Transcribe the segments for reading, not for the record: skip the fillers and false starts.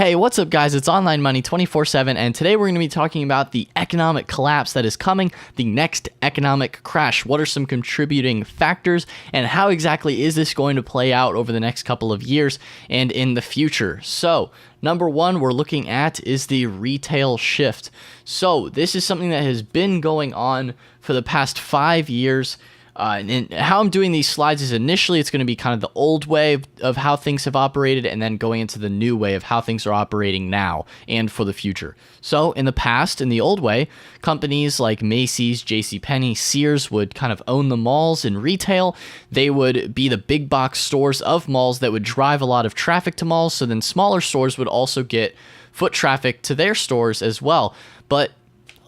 Hey, what's up guys? It's Online Money 24/7 and today we're going to be talking about the economic collapse that is coming, the next economic crash. What are some contributing factors and how exactly is this going to play out over the next couple of years and in the future? So, number one we're looking at is the retail shift. So, this is something that has been going on for the past 5 years. And how I'm doing these slides is initially it's going to be kind of the old way of how things have operated and then going into the new way of how things are operating now and for the future. So in the past, in the old way, companies like Macy's, JCPenney, Sears would kind of own the malls in retail. They would be the big box stores of malls that would drive a lot of traffic to malls. So then smaller stores would also get foot traffic to their stores as well. But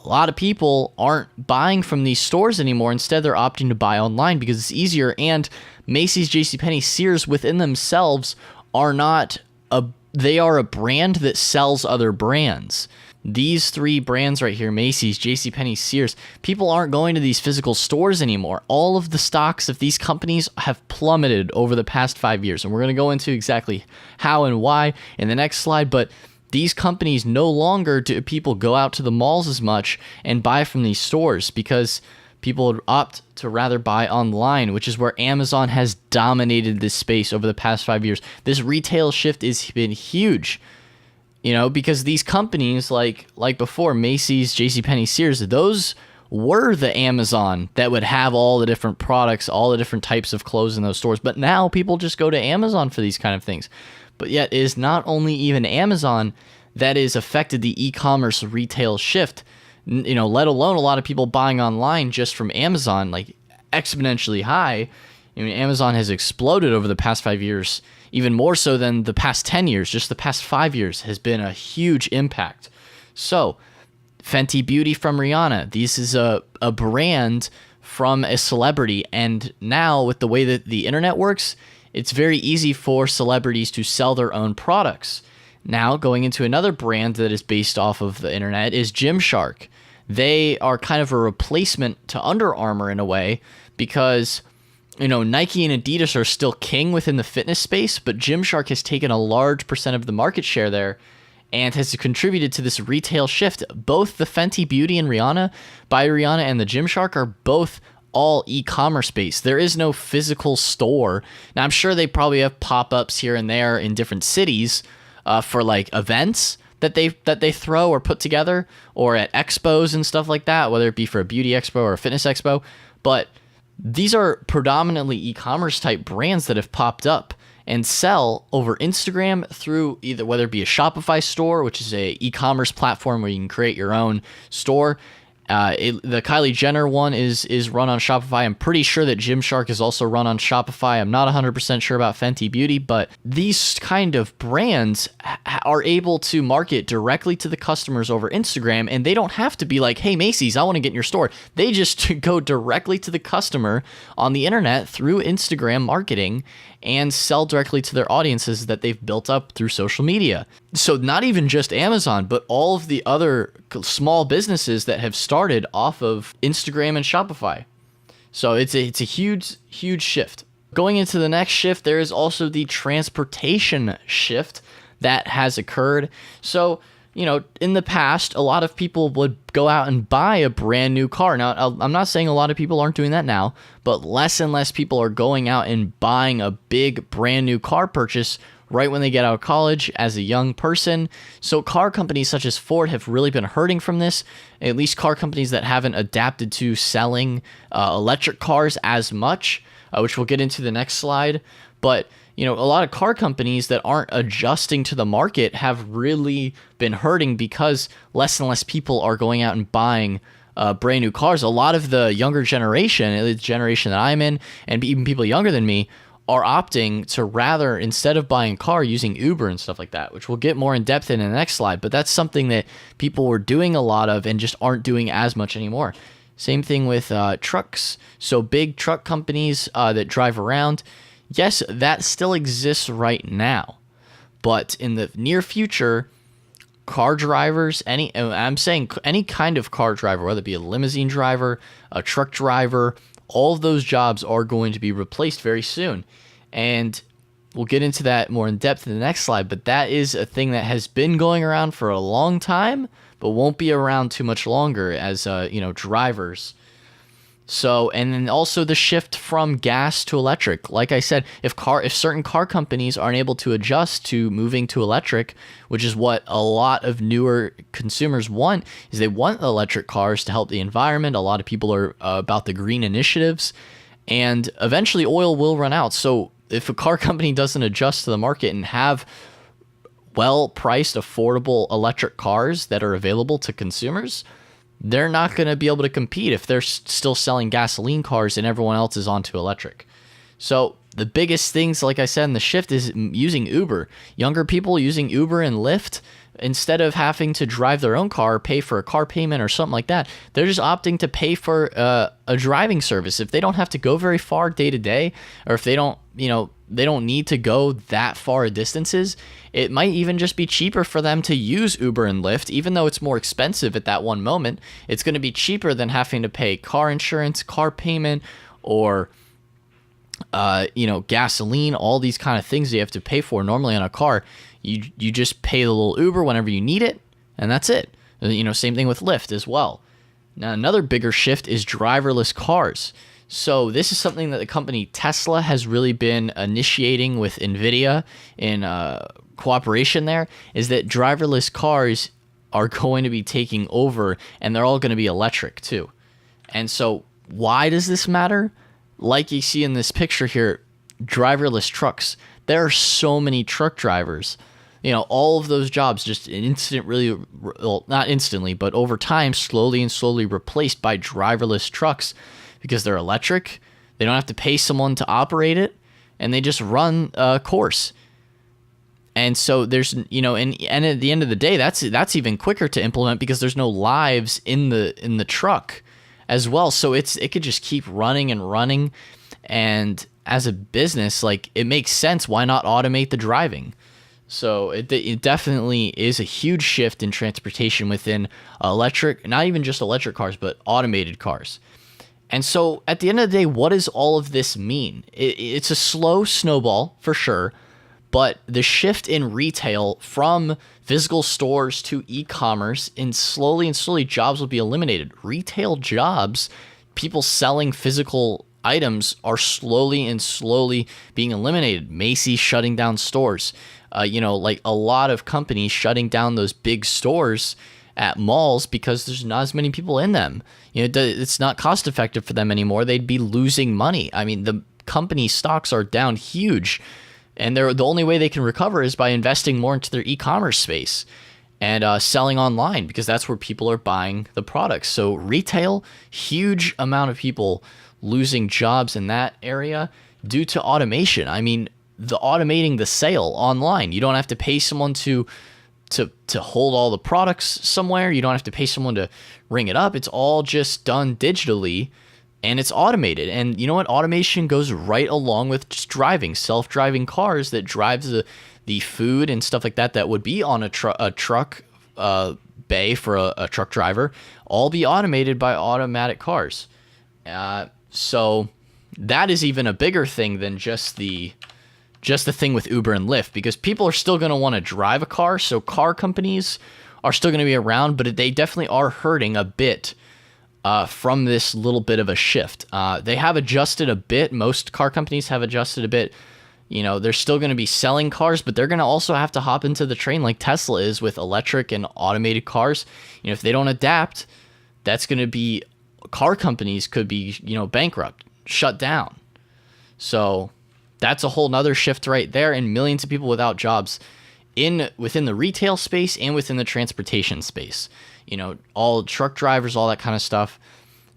a lot of people aren't buying from these stores anymore. Instead, they're opting to buy online because it's easier. And Macy's, JCPenney, Sears within themselves are not they are a brand that sells other brands. These three brands right here, Macy's, JCPenney, Sears, people aren't going to these physical stores anymore. All of the stocks of these companies have plummeted over the past 5 years. And we're going to go into exactly how and why in the next slide. But these companies no longer do people go out to the malls as much and buy from these stores because people would opt to rather buy online, which is where Amazon has dominated this space over the past 5 years. This retail shift has been huge, because these companies like before, Macy's, JCPenney, Sears, those were the Amazon that would have all the different products, all the different types of clothes in those stores. But now people just go to Amazon for these kind of things. But yet it is not only even Amazon that has affected the e-commerce retail shift, let alone a lot of people buying online just from Amazon, like exponentially high. Amazon has exploded over the past 5 years, even more so than the past 10 years. Just the past 5 years has been a huge impact. So, Fenty Beauty from Rihanna. This is a brand from a celebrity. And now with the way that the internet works, it's very easy for celebrities to sell their own products. Now, going into another brand that is based off of the internet is Gymshark. They are kind of a replacement to Under Armour in a way because, Nike and Adidas are still king within the fitness space, but Gymshark has taken a large percent of the market share there and has contributed to this retail shift. Both the Fenty Beauty and Rihanna by Rihanna and the Gymshark are both all e-commerce based. There is no physical store. Now I'm sure they probably have pop-ups here and there in different cities for like events that they throw or put together, or at expos and stuff like that, whether it be for a beauty expo or a fitness expo. But these are predominantly e-commerce type brands that have popped up and sell over Instagram through either whether it be a Shopify store, which is a e-commerce platform where you can create your own store. The Kylie Jenner one is run on Shopify. I'm pretty sure that Gymshark is also run on Shopify. I'm not 100% sure about Fenty Beauty, but these kind of brands are able to market directly to the customers over Instagram, and they don't have to be like, hey, Macy's, I want to get in your store. They just go directly to the customer on the internet through Instagram marketing and sell directly to their audiences that they've built up through social media. So not even just Amazon, but all of the other small businesses that have started off of Instagram and Shopify. So it's a huge, huge shift. Going into the next shift, there is also the transportation shift that has occurred. So, in the past, a lot of people would go out and buy a brand new car. Now, I'm not saying a lot of people aren't doing that now, but less and less people are going out and buying a big brand new car purchase right when they get out of college as a young person. So car companies such as Ford have really been hurting from this, at least car companies that haven't adapted to selling electric cars as much, which we'll get into the next slide. But a lot of car companies that aren't adjusting to the market have really been hurting because less and less people are going out and buying brand new cars. A lot of the younger generation, the generation that I'm in, and even people younger than me, are opting to rather, instead of buying a car, using Uber and stuff like that, which we'll get more in depth in the next slide. But that's something that people were doing a lot of and just aren't doing as much anymore. Same thing with trucks. So big truck companies that drive around, yes, that still exists right now. But in the near future, car drivers, any kind of car driver, whether it be a limousine driver, a truck driver, all of those jobs are going to be replaced very soon. And we'll get into that more in depth in the next slide, but that is a thing that has been going around for a long time, but won't be around too much longer as, drivers. So, and then also the shift from gas to electric. Like I said, if certain car companies aren't able to adjust to moving to electric, which is what a lot of newer consumers want, is they want electric cars to help the environment. A lot of people are about the green initiatives, and eventually oil will run out. So if a car company doesn't adjust to the market and have well-priced, affordable electric cars that are available to consumers, they're not going to be able to compete if they're still selling gasoline cars and everyone else is onto electric. So the biggest things, like I said, in the shift is using Uber. Younger people using Uber and Lyft, instead of having to drive their own car, pay for a car payment or something like that, they're just opting to pay for a driving service. If they don't have to go very far day to day, or if they don't need to go that far distances, it might even just be cheaper for them to use Uber and Lyft. Even though it's more expensive at that one moment, it's going to be cheaper than having to pay car insurance, car payment, or gasoline, all these kind of things you have to pay for normally on a car. You just pay the little Uber whenever you need it, and that's it. Same thing with Lyft as well. Now, another bigger shift is driverless cars. So this is something that the company Tesla has really been initiating with NVIDIA in cooperation there, is that driverless cars are going to be taking over, and they're all going to be electric too. And so why does this matter? Like you see in this picture here, driverless trucks. There are so many truck drivers. All of those jobs just not instantly, but over time, slowly replaced by driverless trucks, because they're electric. They don't have to pay someone to operate it, and they just run a course. And so there's, and at the end of the day, that's even quicker to implement, because there's no lives in the truck as well. So it could just keep running and running. And as a business, it makes sense. Why not automate the driving? So it definitely is a huge shift in transportation within electric, not even just electric cars, but automated cars. And so at the end of the day, what does all of this mean? It's a slow snowball for sure, but the shift in retail from physical stores to e-commerce, and slowly jobs will be eliminated. Retail jobs, people selling physical items, are slowly being eliminated. Macy's shutting down stores. A lot of companies shutting down those big stores at malls because there's not as many people in them. It's not cost effective for them anymore. They'd be losing money. I mean, the company stocks are down huge, and the only way they can recover is by investing more into their e-commerce space and selling online, because that's where people are buying the products. So retail, huge amount of people losing jobs in that area due to automation. I mean, automating the sale online. You don't have to pay someone to hold all the products somewhere. You don't have to pay someone to ring it up. It's all just done digitally, and it's automated. And you know what? Automation goes right along with just driving. Self-driving cars that drives the food and stuff like that would be on a truck bay for a truck driver, all be automated by automatic cars. So that is even a bigger thing than just the thing with Uber and Lyft, because people are still going to want to drive a car. So car companies are still going to be around, but they definitely are hurting a bit from this little bit of a shift. They have adjusted a bit. Most car companies have adjusted a bit. They're still going to be selling cars, but they're going to also have to hop into the train like Tesla is with electric and automated cars. If they don't adapt, that's going to be, car companies could be, bankrupt, shut down. So that's a whole nother shift right there, and millions of people without jobs within the retail space and within the transportation space. All truck drivers, all that kind of stuff,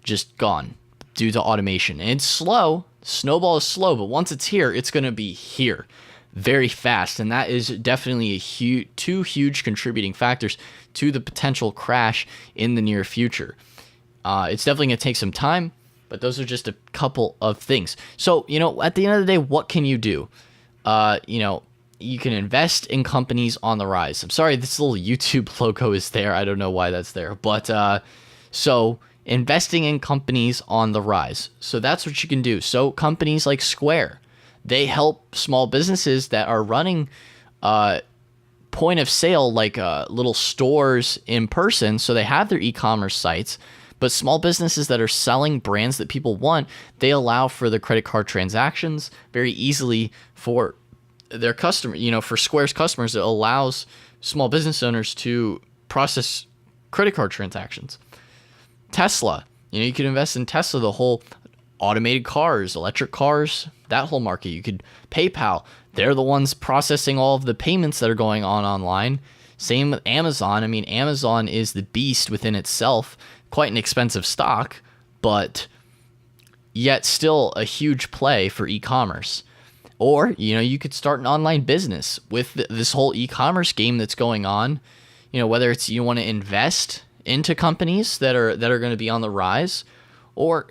just gone due to automation. And it's slow. Snowball is slow, but once it's here, it's going to be here very fast. And that is definitely two huge contributing factors to the potential crash in the near future. It's definitely going to take some time, but those are just a couple of things. So, at the end of the day, what can you do? You can invest in companies on the rise. I'm sorry, this little YouTube logo is there. I don't know why that's there. But so investing in companies on the rise. So that's what you can do. So companies like Square, they help small businesses that are running point of sale, like little stores in person. So they have their e-commerce sites, but small businesses that are selling brands that people want, they allow for the credit card transactions very easily for their customer. For Square's customers, it allows small business owners to process credit card transactions. Tesla, you could invest in Tesla, the whole automated cars, electric cars, that whole market. You could PayPal. They're the ones processing all of the payments that are going on online. Same with Amazon. I mean, Amazon is the beast within itself, quite an expensive stock, but yet still a huge play for e-commerce. Or, you could start an online business with this whole e-commerce game that's going on. Whether it's you want to invest into companies that are going to be on the rise, or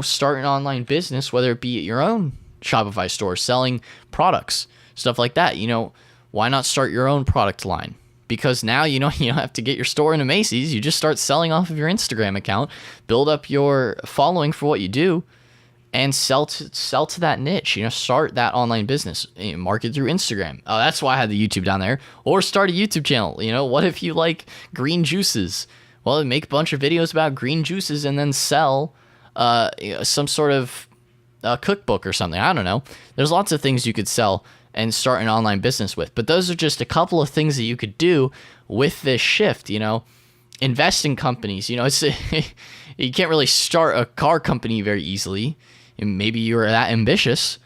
start an online business, whether it be at your own Shopify store selling products, stuff like that. Why not start your own product line? Because now you don't have to get your store into Macy's. You just start selling off of your Instagram account, build up your following for what you do, and sell to that niche. Start that online business, market through Instagram. Oh, that's why I had the YouTube down there. Or start a YouTube channel. What if you like green juices? Well, make a bunch of videos about green juices and then sell some sort of cookbook or something. I don't know. There's lots of things you could sell and start an online business with. But those are just a couple of things that you could do with this shift. Invest in companies. It's you can't really start a car company very easily. And maybe you're that ambitious,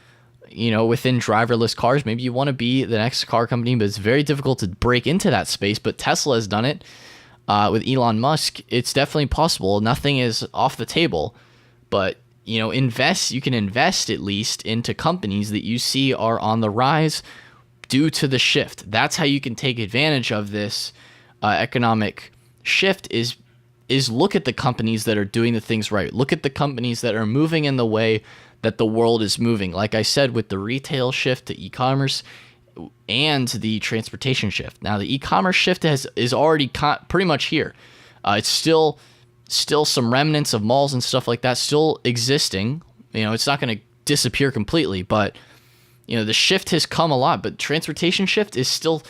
within driverless cars. Maybe you want to be the next car company, but it's very difficult to break into that space. But Tesla has done it with Elon Musk. It's definitely possible. Nothing is off the table. But you can invest at least into companies that you see are on the rise due to the shift. That's how you can take advantage of this economic shift is look at the companies that are doing the things right. Look at the companies that are moving in the way that the world is moving. Like I said, with the retail shift to e-commerce and the transportation shift. Now, the e-commerce shift is already pretty much here. It's still some remnants of malls and stuff like that still existing. It's not going to disappear completely, but the shift has come a lot. But transportation shift is still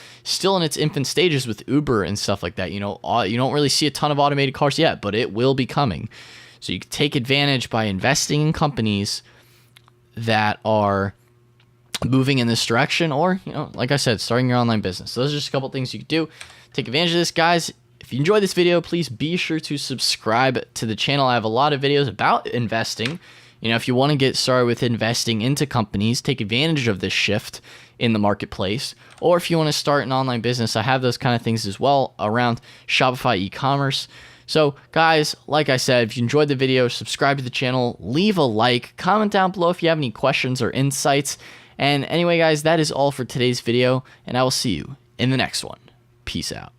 in its infant stages with Uber and stuff like that. You don't really see a ton of automated cars yet, but it will be coming. So you can take advantage by investing in companies that are moving in this direction, or like I said, starting your online business. So those are just a couple things you could do. Take advantage of this, guys. If you enjoyed this video, please be sure to subscribe to the channel. I have a lot of videos about investing. If you want to get started with investing into companies, take advantage of this shift in the marketplace, or if you want to start an online business, I have those kind of things as well around Shopify e-commerce. So guys, like I said, if you enjoyed the video, subscribe to the channel, leave a like, comment down below if you have any questions or insights. And anyway, guys, that is all for today's video, and I will see you in the next one. Peace out.